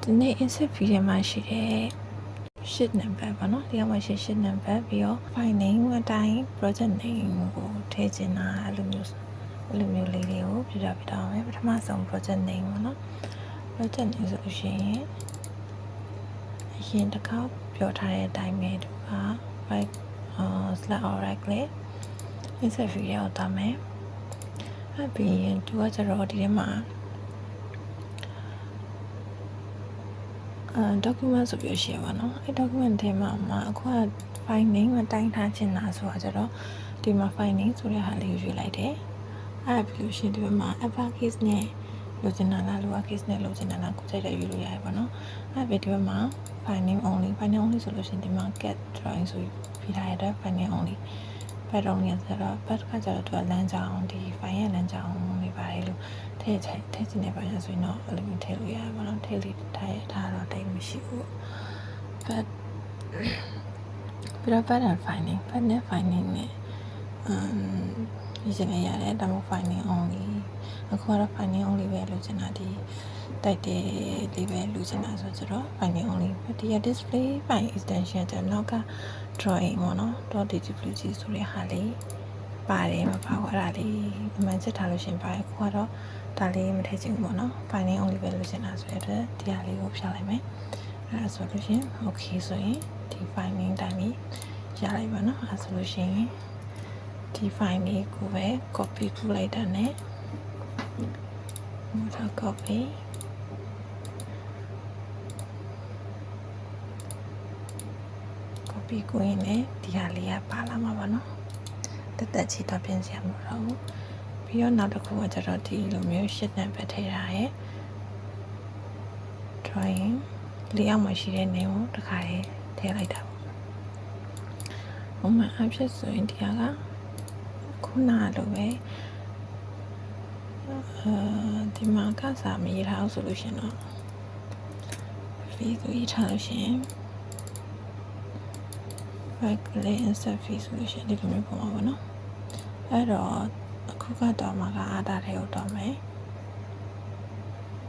ဒီနေ့ insert video မှာရှိတဲ့ sheet number ပေါ့နော်ဒီကမှာရှိ sheet number ပြီးတော့ file name အတိုင်း project name ကိုထည့်ချင်တာအဲ့လိုမျိုးလေးတွေကိုပြပြပေးတော့မယ်ပထမဆုံး project name ပေါ့နော် project name ဆိုလို့ရှိရင်အရင်တစ်ခါပြောထားတဲ့အတိုင်းပဲဒီက right select all right click insert video ကိုတာမယ်အဲ့ပြီးရင်သူကကျတော့ဒီထဲမှာdocument ဆိုပြီးရှိရပါတော့အဲ့ document ထဲမှာအခုက file name မတိုင်းထားချင်တာဆိုတာကျတော့ဒီမှာ file name ဆိုတဲ့ဟာလေးကိုရွေးလိုက်တယ်အဲ့ပြီးလို့ရှိရင်ဒီဘက်မှာ uppercase နဲ့လိုချင်တာလား lowercase နဲ့လိုချင်တာလားကိုကြိုက်တဲ့ရွေးလို့ရတယ်ပေါ့နော်အဲ့ပြီးဒီဘက်မှာ file name only ဆိုလို့ရှိရင်ဒီမှာ get drawing ဆိုပြီးထားရတဲ့ file name only ဘတ်တော့ညဆိုတော့ဘတ်ကကျတော့သူကလမ်းကြောင်းဒီ file ရဲ့လမ်းကြောင်းတွေပါတယ်လို့ထည့်ချင်နေပါရဆိုရင်တော့အဲ့လိုမျိုးထည့်လို့ရတယ်ပေါ့နော်ထည့်လေးထားတော့တိတ်မရှိဘူးbut ပြပါတာ finding ဖတ်နေ finding နဲ့ဒီစနေရတယ်ဒါမှမဟုတ် finding only အခုကတော့ finding only ပဲလို့ချင်တာဒီတိုက်တဲ့လေးပဲလို့ချင်တာဆိုတော့ finding only ဒီ display file extension တဲ့နောက်က drawing ပေါ့နော် .dwg ဆိုတဲ့ဟာလေးပါတယ်မပါဘူးအဲ့ဒါလေးအမှန်စစ်ထားလို့ရှင်ပါတယ်အခုကတော့ဒါလေးမထည့်ချင်ဘူးပေါ့နော် finding only ပဲလို့ချင်တာဆိုတော့ဒီဟာလေးကိုဖြောင်းလိုက်မယ်အဲ့ဒါဆိုလို့ရှင် okay ဆိုရင်ဒီ finding တိုင်းပြီးရလိုက်ပါနော်အဲ့ဆိုလို့ရှင်ဒီ file လေးကိုပဲ copy လုပ်လိုက်တာ ਨੇ မို့တော့ copyကိုရင်လည်းဒီဟာလေးကပါလာမှာပါနော်တက်ချီတော့ပြင်စရာမလိုတော့ဘူးပြီးတော့နောက်တစ်ခုကကျတော့ဒီလိုမျိုး sheet number ထည့်ထားရဲ့ drawing လေးအောင်မှရှိတဲ့ name ကိုတစ်ခါလေးထည့်လိုက်တာပေါ့ဥပမာအဖြစ်ဆိုရင်ဒီဟာကခုနလိုပဲဒီမှာကစားမရေးထားအောင်ဆိုလို့ရှင်တော့ video ရေးထားလို့ရှင်right click insert fee ဆိုလို့ရှိရင်ဒီလိုမျိုးပုံပါပေါ့နော်အဲ့တော့အခုကတော့မှာကအားတာတွေကိုတော့မယ်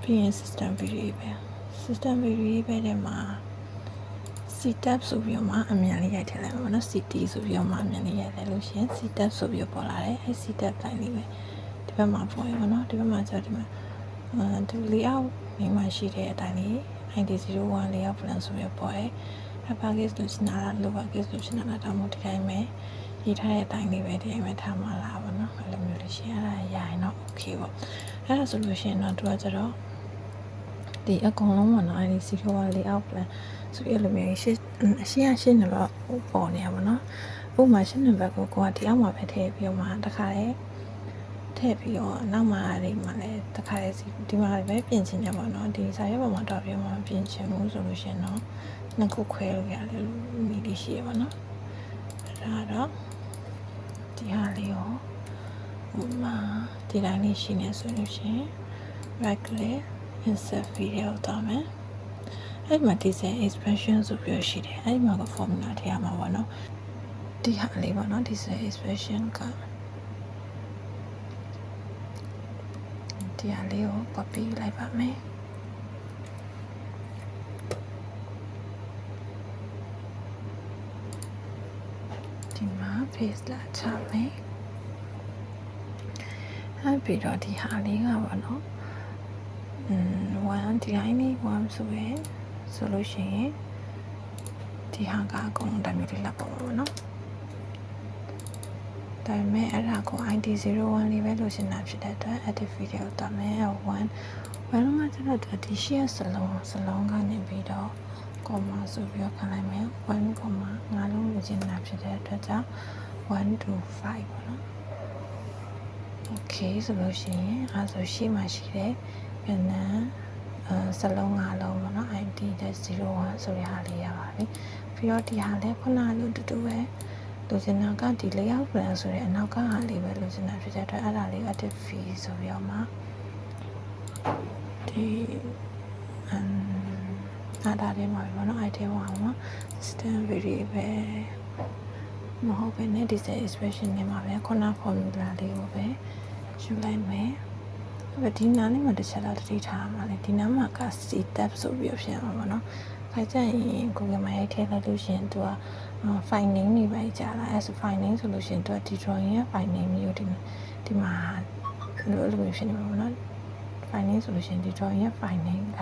ပြီးရင် system video ပဲ system video ပဲတဲ့မှာ ctab ဆိုပြီးတော့မှအမြန်လေးရိုက်ထည့်လိုက်ပါပေါ့နော် ct ဆိုပြီးတော့မှအမြန်လေးရိုက်လိုက်လို့ရှိရင် ctab ဆိုပြီးတော့ပေါ်လာတယ်အဲ့ ctab တိုင်းလေးပဲဒီဘက်မှာပေါ်ရပါတော့ဒီဘက်မှာကျတော့ဒီမှာဒီ layout မိမှာရှိတဲ့အတိုင်းလေး id01 layout plan ဆိုပြီးပေါ်တယ်uppercase လို့ရှင်းတာလား lowercase လို့ရှင်းတာလားဒါမှမဟုတ်ဒီတိုင်းပဲရေးထားတဲ့အတိုင်းလေးပဲဒီတိုင်းပဲထားမှာလားပေါ့နော်အဲ့လိုမျိုးလေးရှင်းရတာရရင်တော့ okay ပေါ့အဲ့ဒါဆိုလို့ရှိရင်တော့သူကကျတော့ဒီအကုန်လုံးပေါ့နော်အဲ့ဒီ zero layout plan ဆိုပြီးအဲ့လိုမျိုးရှင်းနေတော့ပေါ်နေရပါတော့ဥပမာရှင်းနံပါတ်ကိုကဒီအောက်မှာပဲထည့်ပြီးတော့မှတစ်ခါလေးထည့်ပြီးတော့နောက်မှာအဲ့ဒီမှာလည်းတစ်ခါလေးဒီမှာပဲပြင်ချင်တယ်ပေါ့နော်ဒီစာရွက်ပေါ်မှာတော့ပြီးမှပြင်ချင်လို့ဆိုလို့ရှိရင်တော့နှစ်ခုခွဲလို့ရတယ်လို့မိလေးရှိရပါတော့ဒါတော့ဒီဟာလေးကိုဥမာဒီတိုင်းလေးရှိနေဆိုလို့ရှိရင် right click insert video တော့မယ်အဲ့မှာဒီစက် expression ဆိုပြီးရှိတယ်အဲ့မှာက formula ထည့်ရမှာပေါ့နော်ဒီဟာလေးပေါ့နော်ဒီစက် expression ကဒီဟာလေးကို copy လိုက်ပါမယ်ဒီမှာ paste လာချမယ်အဲ့ပြီးတော့ဒီဟာလေးကပေါ့နော်1ဒီတိုင်းလေး1ဆိုရင်ဆိုလို့ရှိရင်ဒီဟာကအကုန်လုံးတိုင်းမျိုးလေးလောက်ပါပေါ့နော်ဒါပေမဲ့အဲ့ဒါကို id01 လေးပဲလို့ရှင်းတာဖြစ်တဲ့အတွက် edit video တော့မယ်1လုံးကကျတော့ဒီရှေ့စလုံးကနေပြီးတော့ comma ဆိုပြီးတော့ခန့်လိုက်မယ်1 comma ငါးလုံးလို့ရှင်းတာဖြစ်တဲ့အတွက်ကြောင့်1 to 5ပေါ့နော် okay ဆိုလို့ရှိရင်အဲ့ဆိုရှေ့မှာရှိတဲ့ပြန်နန်းစလုံးငါးလုံးပေါ့နော် id01 ဆိုတဲ့ဟာလေးရပါပြီပြီးတော့ဒီဟာလည်းခုနလိုတူတူပဲလူစင်နာကဒီ layout plan ဆိုတဲ့အနောက်ကဟာလေးပဲလူစင်နာဖြစ်တဲ့အတွက်အဲ့ဒါလေး edit fee ဆိုပြီးတော့မှဒီအားဒါလေးမှာပဲပေါ့နော် item 1မှာ system video ပဲမဟုတ်ဘဲနဲ့ဒီ expression နဲ့မှာပဲခုန formula လေးကိုပဲယူလိုက်မယ် ဒီနားလေးမှာတစ်ချက်တော့တတိထားမှာလေဒီနားမှာက setup ဆိုပြီးဖြစ်မှာပေါ့နော်ခိုင်ကြရင် Google မှာရိုက်ထည့်လိုက်လို့ရှင်သူက file name တွေပဲကြာလာအဲဆို file name ဆိုလို့ရှင်သူကဒီ drawing ရဲ့ file name မျိုးဒီမှာလိုမျိုးဖြစ်နေမှာပေါ့နော် file name ဆိုလို့ရှင်ဒီ drawing ရဲ့ file name က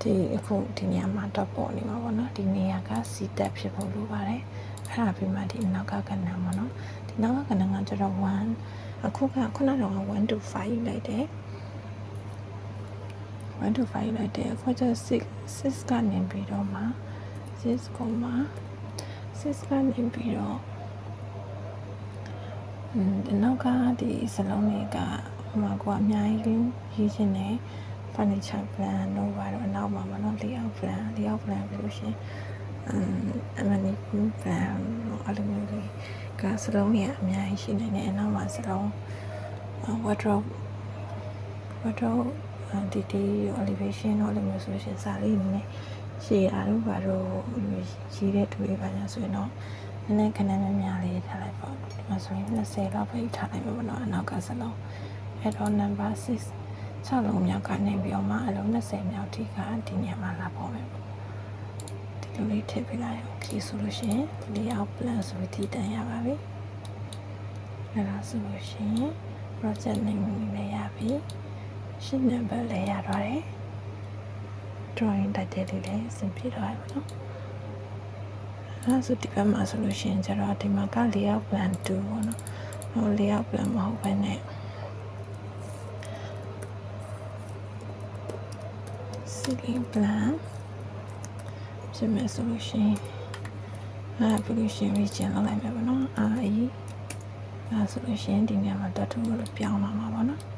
ဒီအခုဒီနေရာမှာတော့ပေါ်နေမှာပေါ့နော်ဒီနေရာက setup ဖြစ်ဖို့လိုပါတယ်အဲ့ဒါပြီးမှဒီနောက်ကကဏ္ဍပေါ့နော်ဒီနောက်ကကဏ္ဍကကျတော့1အခုကခုနကတော့1 to 5လိုက်တယ်1 to 5လိုက်တယ်အခုကျ6ကနေပြီးတော့မှ6ကနေပြီးတော့ဒီနောက်ကဒီစလုံးတွေကဟိုမှာကအများကြီးရေးချင်တယ် furniture plan တော့ဘာတော့အနောက်မှာမနော် layout plan ပြီးလို့ရှင်amenity plan အဲ့လိုမျိုးလေးကစလုံးတွေအများကြီးရှိနေတယ်အနောက်မှာစလုံး wardrobe ဒီ elevation တော့လည်းမျိုးဆိုရှင်စာလေးနည်းနည်းရှည်အားလို့ဘာလို့ရေးတဲ့တူလေးပါညာဆိုရင်တော့နည်းနည်းခဏများလေးထားလိုက်ပေါ့ဒီမှာဆိုရင်20လောက်ပဲထားလိုက်ပါတော့အနောက်ကစလုံးအဲ့တော့ number 6 6လုံးမြောက်ကနေပြီးတော့မှအလုံး20မြောက်ထိကဒီနေရာမှာလာပေါ်မယ်ပေါ့ဒီလိုလေးထည့်ပေးလိုက် okay ဆိုလို့ရှိရင် layout plan ဆိုပြီးတည်တန်ရပါပြီအဲ့ဒါဆိုလို့ရှိရင် project name လေးရပြီ sheet number လေးရတော့တယ် drawing title လေးလည်းအဆင်ပြေတော့ရပါတော့အဲ့ဆိုဒီဘက်မှာဆိုလို့ရှိရင်ကျတော့ဒီမှာက layout plan 2ပေါ့နော်ဟို layout plan မဟုတ်ဘဲနဲ့ceiling plan ဖြစ်မယ်ဆိုလို့ရှိရင်pollution region လောက်လိုက်မယ်ပေါ့နော်RE အဲ့ဆိုလို့ရှိရင်ဒီနေရာမှာ tattoo လို့ပြောင်းလာမှာပေါ့နော်